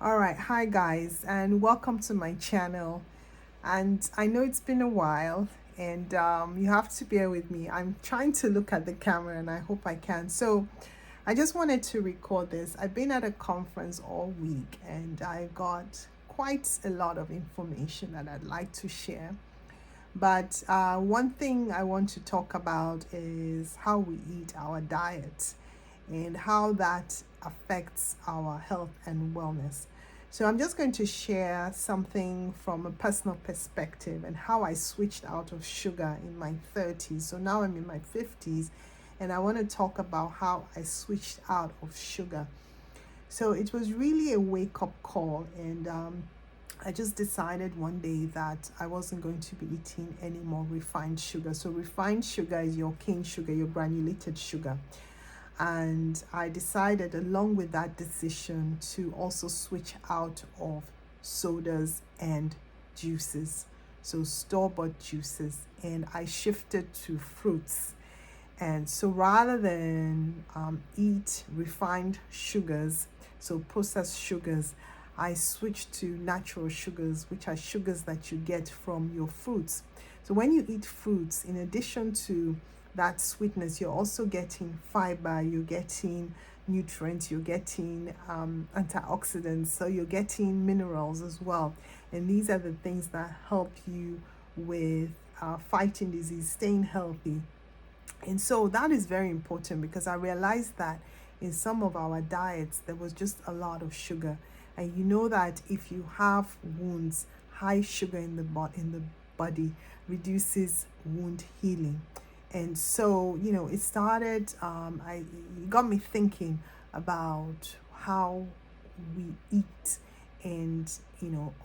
All right, hi guys, and welcome to my channel. And I know it's been a while, and you have to bear with me. I'm trying to look at the camera, and I hope I can. So, I just wanted to record this. I've been at a conference all week, and I got quite a lot of information that I'd like to share. But one thing I want to talk about is how we eat, our diet, and how that affects our health and wellness. So, I'm just going to share something from a personal perspective and how I switched out of sugar in my 30s. So, now I'm in my 50s, and I want to talk about how I switched out of sugar. So, it was really a wake up call, and I just decided one day that I wasn't going to be eating any more refined sugar. So, refined sugar is your cane sugar, your granulated sugar. And I decided, along with that decision, to also switch out of sodas and juices. So, store bought juices. And I shifted to fruits. And so rather than eat refined sugars, so processed sugars, I switched to natural sugars, which are sugars that you get from your fruits. So when you eat fruits, in addition to that sweetness, you're also getting fiber, you're getting nutrients, you're getting antioxidants, so you're getting minerals as well. And these are the things that help you with fighting disease, staying healthy. And so that is very important because I realized that in some of our diets, there was just a lot of sugar. And you know that if you have wounds, high sugar in the body reduces wound healing. And so, it started, it got me thinking about how we eat. And,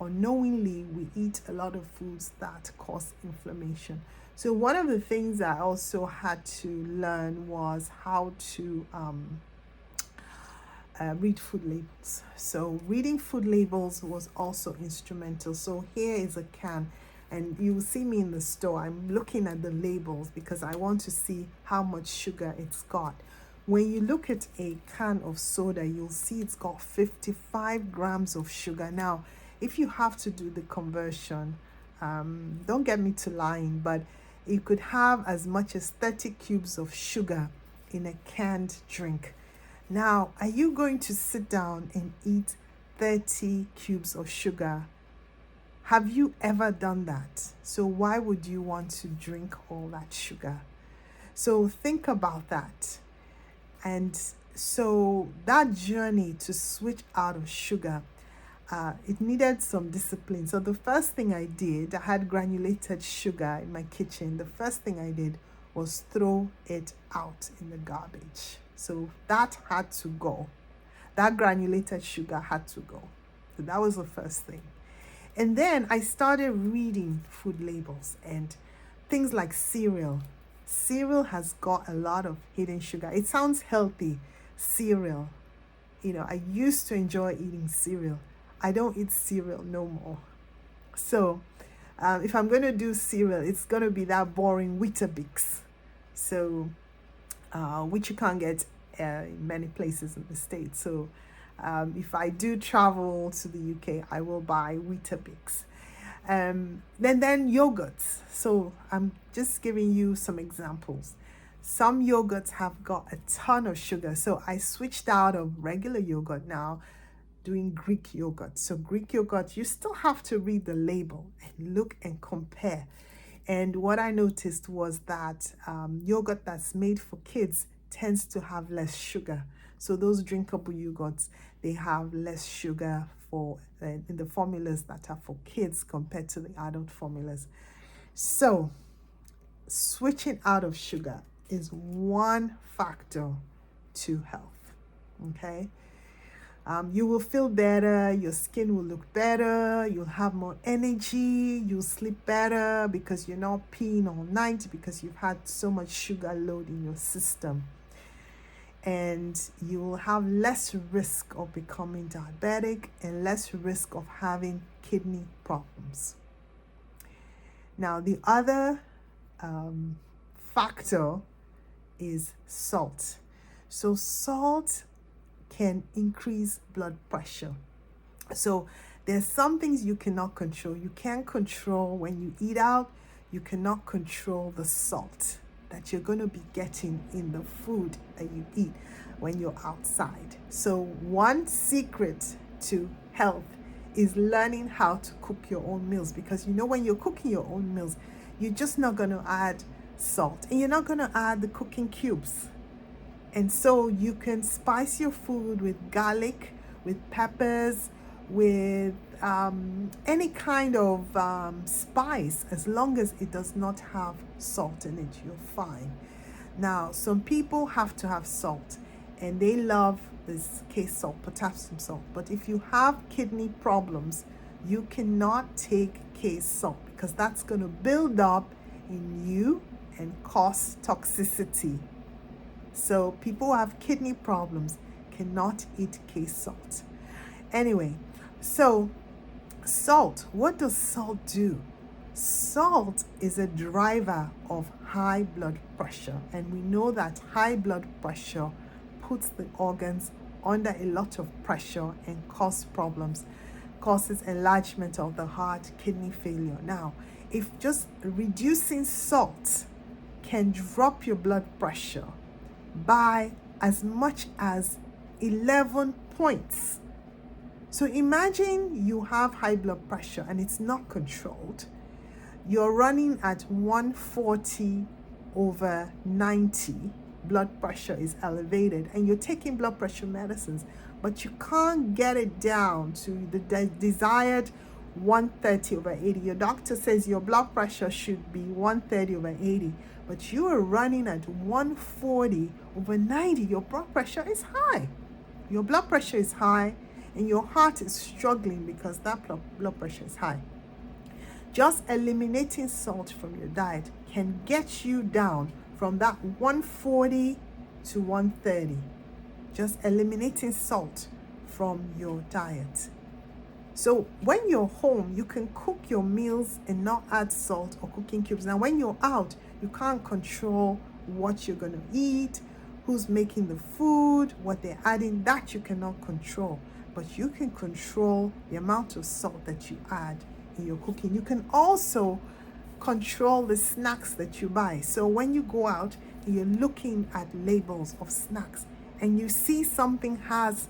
unknowingly, we eat a lot of foods that cause inflammation. So, one of the things I also had to learn was how to read food labels. So, reading food labels was also instrumental. So, here is a can, and you will see me in the store. I'm looking at the labels because I want to see how much sugar it's got. When you look at a can of soda, you'll see it's got 55 grams of sugar. Now, if you have to do the conversion, don't get me to lying, but you could have as much as 30 cubes of sugar in a canned drink. Now, are you going to sit down and eat 30 cubes of sugar? Have you ever done that? So, why would you want to drink all that sugar? So, think about that. And so, that journey to switch out of sugar, it needed some discipline. So, the first thing I did, I had granulated sugar in my kitchen. The first thing I did was throw it out in the garbage. So, that had to go. That granulated sugar had to go. So, that was the first thing. And then I started reading food labels and things like cereal. Cereal has got a lot of hidden sugar. It sounds healthy, cereal. I used to enjoy eating cereal. I don't eat cereal no more. So, if I'm going to do cereal, it's going to be that boring Weetabix. So, which you can't get in many places in the States. So, if I do travel to the UK, I will buy Weetabix. Then yogurts. So I'm just giving you some examples. Some yogurts have got a ton of sugar. So I switched out of regular yogurt now, doing Greek yogurt. So Greek yogurt, you still have to read the label and look and compare. And what I noticed was that yogurt that's made for kids tends to have less sugar. So those drinkable yogurts, they have less sugar for in the formulas that are for kids compared to the adult formulas. So switching out of sugar is one factor to health. Okay. You will feel better, your skin will look better, you'll have more energy, you'll sleep better because you're not peeing all night because you've had so much sugar load in your system. And you will have less risk of becoming diabetic and less risk of having kidney problems. Now, the other factor is salt. So, salt can increase blood pressure. So there's some things you cannot control. You can't control when you eat out. You cannot control the salt that you're going to be getting in the food that you eat when you're outside. So one secret to health is learning how to cook your own meals, because when you're cooking your own meals, you're just not going to add salt and you're not going to add the cooking cubes. And so you can spice your food with garlic, with peppers, with any kind of spice, as long as it does not have salt in it, you're fine. Now, some people have to have salt, and they love this K salt, potassium salt. But if you have kidney problems, you cannot take K salt, because that's going to build up in you and cause toxicity. So people who have kidney problems cannot eat K salt. Anyway, so salt, what does salt do? Salt is a driver of high blood pressure, and we know that high blood pressure puts the organs under a lot of pressure and causes enlargement of the heart, kidney failure. Now, if just reducing salt can drop your blood pressure by as much as 11 points. So imagine you have high blood pressure and it's not controlled. You're running at 140/90. Blood pressure is elevated, and you're taking blood pressure medicines, but you can't get it down to the desired 130/80. Your doctor says your blood pressure should be 130/80, but you are running at 140/90. Your blood pressure is high. Your blood pressure is high, and your heart is struggling because that blood pressure is high. Just eliminating salt from your diet can get you down from that 140 to 130. Just eliminating salt from your diet. So when you're home, you can cook your meals and not add salt or cooking cubes. Now, when you're out, you can't control what you're going to eat, who's making the food, what they're adding. That you cannot control. But you can control the amount of salt that you add in your cooking. You can also control the snacks that you buy. So when you go out and you're looking at labels of snacks and you see something has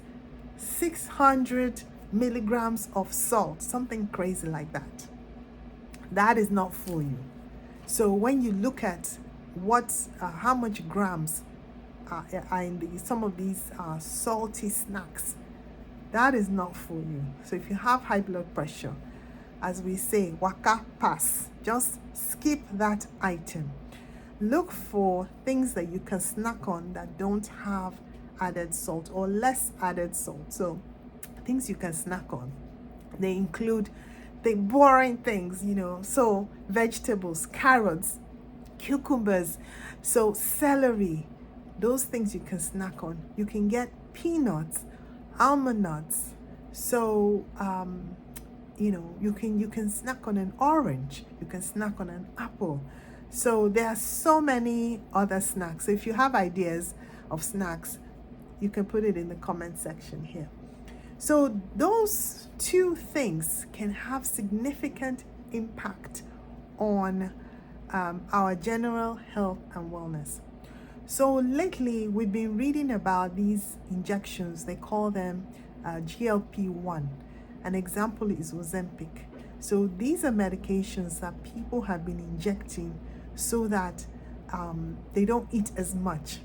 600 milligrams of salt, something crazy like that, that is not for you. So when you look at how much grams are in some of these salty snacks, that is not for you. So if you have high blood pressure, as we say, waka pass, just skip that item. Look for things that you can snack on that don't have added salt or less added salt. So things you can snack on, they include the boring things, so vegetables, carrots, cucumbers, so celery, those things you can snack on. You can get peanuts, almond nuts. So you can snack on an orange, you can snack on an apple. So there are so many other snacks. So if you have ideas of snacks, you can put it in the comment section here. So those two things can have significant impact on our general health and wellness. So lately we've been reading about these injections. They call them GLP-1. An example is Ozempic. So these are medications that people have been injecting so that they don't eat as much.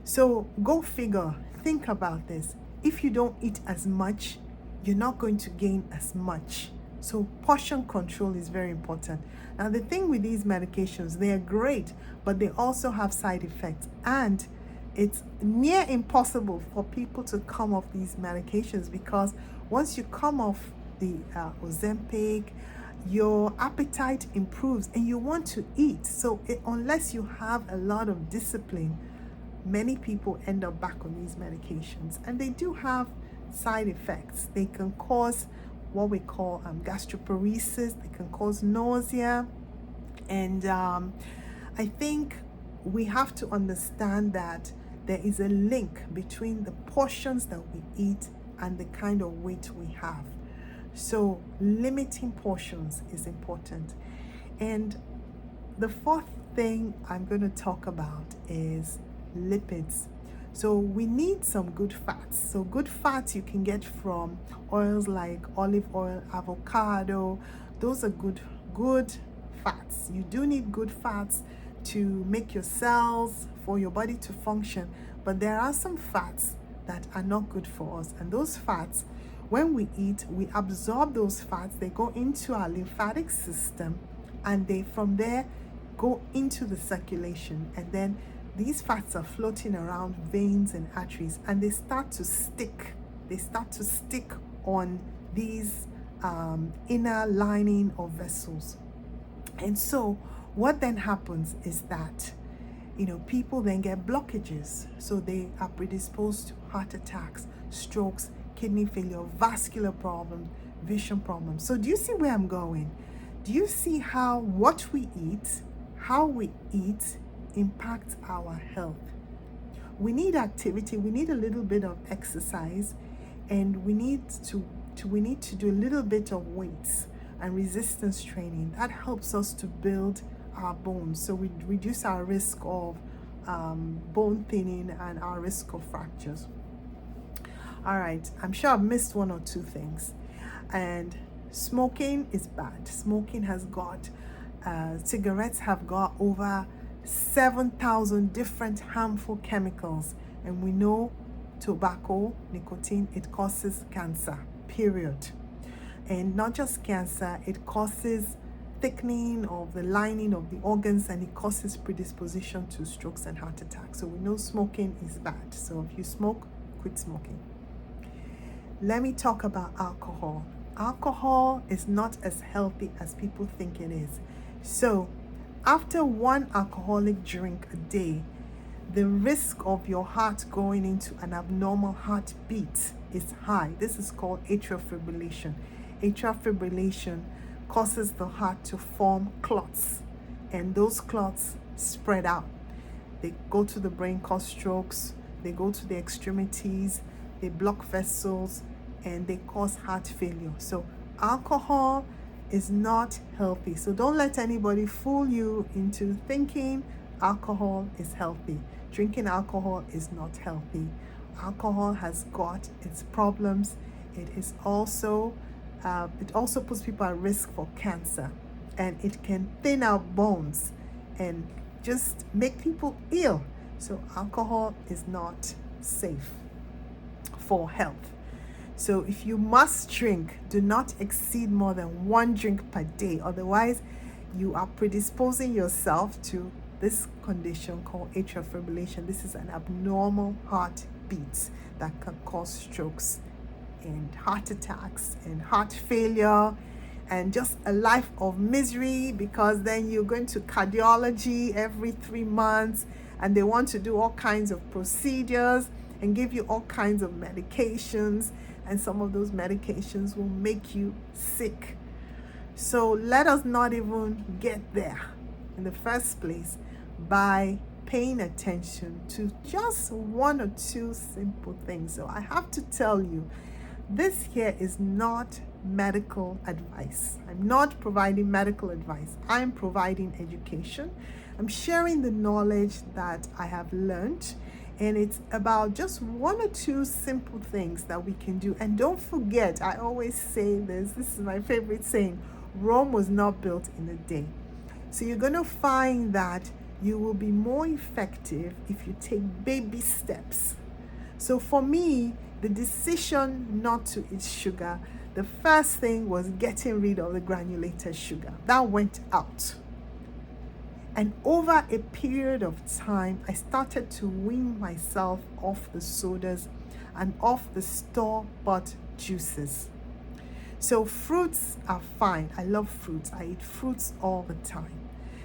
So go figure, think about this. If you don't eat as much, you're not going to gain as much. So portion control is very important. Now the thing with these medications, they are great, but they also have side effects, and it's near impossible for people to come off these medications, because once you come off the Ozempic, your appetite improves and you want to eat. So unless you have a lot of discipline, many people end up back on these medications, and they do have side effects. They can cause what we call gastroparesis. They can cause nausea. And I think we have to understand that there is a link between the portions that we eat and the kind of weight we have. So limiting portions is important. And the fourth thing I'm going to talk about is lipids. So we need some good fats. So good fats you can get from oils like olive oil, avocado. Those are good fats. You do need good fats to make your cells, for your body to function. But there are some fats that are not good for us. And those fats, when we eat, we absorb those fats. They go into our lymphatic system, and they from there go into the circulation, and then these fats are floating around veins and arteries, and they start to stick on these inner lining of vessels. And so what then happens is that people then get blockages, so they are predisposed to heart attacks, strokes, kidney failure, vascular problems, vision problems. So do you see where I'm going? Do you see how what we eat, how we eat impacts our health? We need activity, we need a little bit of exercise, and we need to do a little bit of weights and resistance training. That helps us to build our bones, so we reduce our risk of bone thinning and our risk of fractures. All right, I'm sure I've missed one or two things. And smoking is bad. Smoking has got, cigarettes have got over 7,000 different harmful chemicals. And we know tobacco, nicotine, it causes cancer, period. And not just cancer, it causes thickening of the lining of the organs, and it causes predisposition to strokes and heart attacks. So we know smoking is bad. So if you smoke, quit smoking. Let me talk about alcohol. Alcohol is not as healthy as people think it is. So after one alcoholic drink a day, the risk of your heart going into an abnormal heartbeat is high. This is called atrial fibrillation. Atrial fibrillation causes the heart to form clots, and those clots spread out. They go to the brain, cause strokes. They go to the extremities, they block vessels, and they cause heart failure. So alcohol is not healthy. So don't let anybody fool you into thinking alcohol is healthy. Drinking alcohol is not healthy. Alcohol has got its problems. It also puts people at risk for cancer, and it can thin out bones and just make people ill. So alcohol is not safe for health. So if you must drink, do not exceed more than one drink per day. Otherwise, you are predisposing yourself to this condition called atrial fibrillation. This is an abnormal heartbeat that can cause strokes and heart attacks and heart failure, and just a life of misery, because then you're going to cardiology every 3 months, and they want to do all kinds of procedures and give you all kinds of medications, and some of those medications will make you sick. So let us not even get there in the first place by paying attention to just one or two simple things. So I have to tell you, this here is not medical advice. I'm not providing medical advice. I'm providing education. I'm sharing the knowledge that I have learned, and it's about just one or two simple things that we can do. And don't forget, I always say this is my favorite saying, Rome was not built in a day. So you're going to find that you will be more effective if you take baby steps. So for me, the decision not to eat sugar, the first thing was getting rid of the granulated sugar. That went out. And over a period of time, I started to wean myself off the sodas and off the store-bought juices. So fruits are fine. I love fruits. I eat fruits all the time.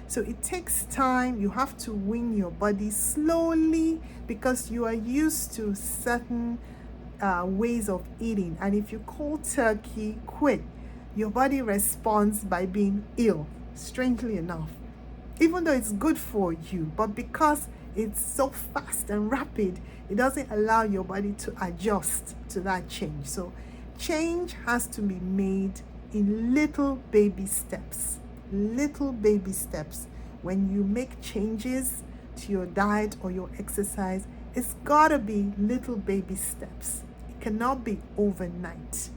So it takes time. You have to wean your body slowly, because you are used to certain ways of eating. And if you cold turkey quit, your body responds by being ill, strangely enough. Even though it's good for you, but because it's so fast and rapid, it doesn't allow your body to adjust to that change. So Change has to be made in little baby steps. Little baby steps. When you make changes to your diet or your exercise, it's gotta be little baby steps. It cannot be overnight.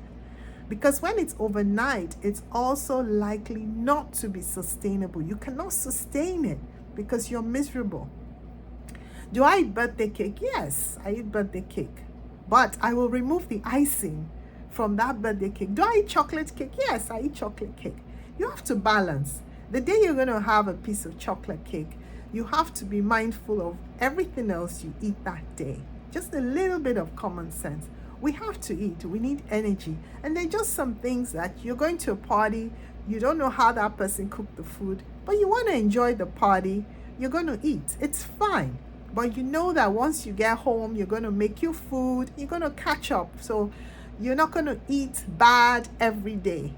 Because when it's overnight, it's also likely not to be sustainable. You cannot sustain it because you're miserable. Do I eat birthday cake? Yes, I eat birthday cake. But I will remove the icing from that birthday cake. Do I eat chocolate cake? Yes, I eat chocolate cake. You have to balance. The day you're going to have a piece of chocolate cake, you have to be mindful of everything else you eat that day. Just a little bit of common sense. We have to eat. We need energy. And there are just some things that you're going to a party, you don't know how that person cooked the food, but you want to enjoy the party, you're going to eat. It's fine. But you know that once you get home, you're going to make your food, you're going to catch up. So you're not going to eat bad every day.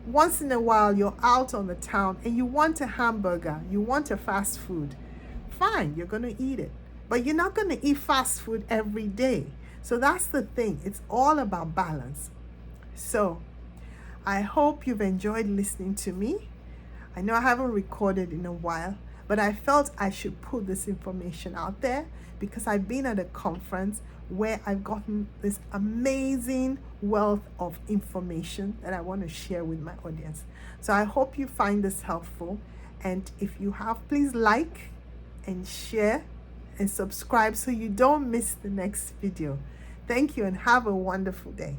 Once in a while, you're out on the town and you want a hamburger, you want a fast food. Fine, you're going to eat it. But you're not going to eat fast food every day. So that's the thing. It's all about balance. So I hope you've enjoyed listening to me. I know I haven't recorded in a while, but I felt I should put this information out there because I've been at a conference where I've gotten this amazing wealth of information that I want to share with my audience. So I hope you find this helpful. And if you have, please like and share and subscribe so you don't miss the next video. Thank you and have a wonderful day.